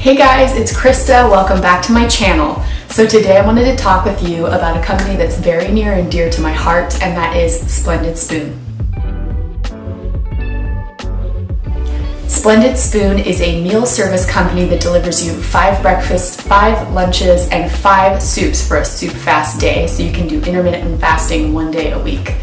Hey guys, it's Christa. Welcome back to my channel. So today I wanted to talk with you about a company that's very near and dear to my heart, and that is Splendid Spoon. Splendid Spoon is a meal service company that delivers you 5 breakfasts, 5 lunches, and 5 soups for a soup fast day, so you can do intermittent fasting 1 day a week.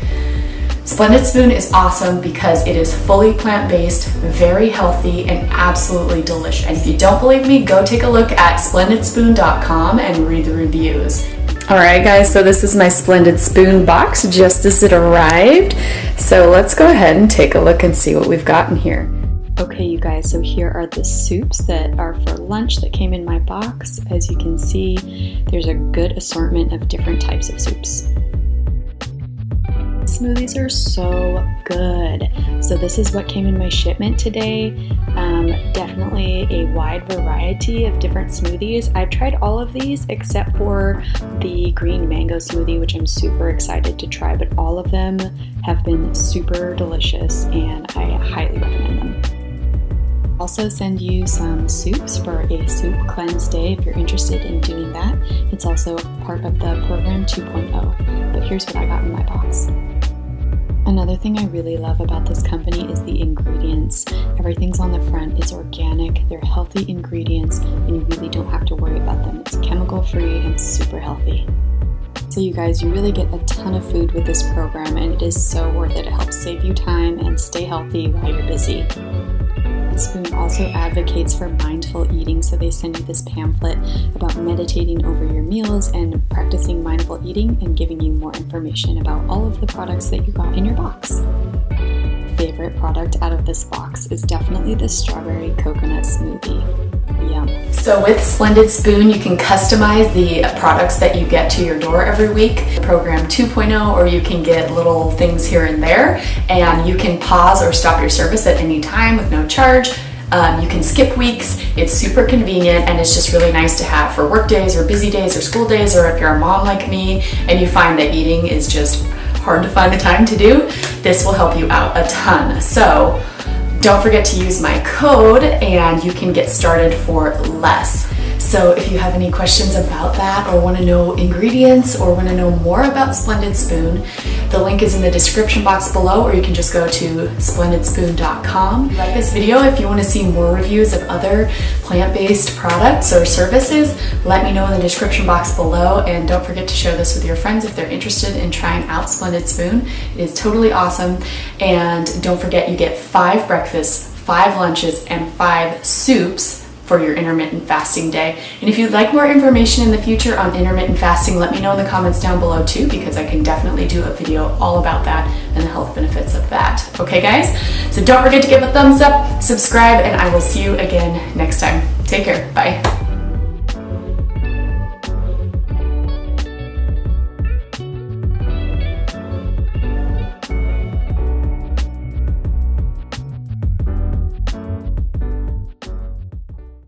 Splendid Spoon is awesome because it is fully plant-based, very healthy, and absolutely delicious. And if you don't believe me, go take a look at splendidspoon.com and read the reviews. Alright guys, so this is my Splendid Spoon box just as it arrived. So let's go ahead and take a look and see what we've got in here. Okay you guys, so here are the soups that are for lunch that came in my box. As you can see, there's a good assortment of different types of soups. Smoothies are so good. So this is what came in my shipment today. Definitely a wide variety of different smoothies. I've tried all of these except for the green mango smoothie, which I'm super excited to try, but all of them have been super delicious and I highly recommend them. Also send you some soups for a soup cleanse day if you're interested in doing that. It's also part of the program 2.0, but here's what I got in my box. Another thing I really love about this company is the ingredients. Everything's on the front, it's organic, they're healthy ingredients, and you really don't have to worry about them. It's chemical free and super healthy. So you guys, you really get a ton of food with this program, and it is so worth it. It helps save you time and stay healthy while you're busy. Spoon also advocates for mindful eating, so they send you this pamphlet about meditating over your meals and practicing mindful eating and giving you more information about all of the products that you got in your box. Favorite product out of this box is definitely the strawberry coconut smoothie. Yum. So with Splendid Spoon, you can customize the products that you get to your door every week. Program 2.0, or you can get little things here and there, and you can pause or stop your service at any time with no charge. You can skip weeks. It's super convenient, and it's just really nice to have for work days or busy days or school days, or if you're a mom like me and you find that eating is just hard to find the time to do, this will help you out a ton. So don't forget to use my code and you can get started for less. So if you have any questions about that, or want to know ingredients, or want to know more about Splendid Spoon, the link is in the description box below, or you can just go to splendidspoon.com. Like this video, if you want to see more reviews of other plant-based products or services, let me know in the description box below, and don't forget to share this with your friends if they're interested in trying out Splendid Spoon. It is totally awesome, and don't forget you get 5 breakfasts, 5 lunches, and 5 soups for your intermittent fasting day. And if you'd like more information in the future on intermittent fasting, let me know in the comments down below too, because I can definitely do a video all about that and the health benefits of that. Okay guys? So don't forget to give a thumbs up, subscribe, and I will see you again next time. Take care. Bye.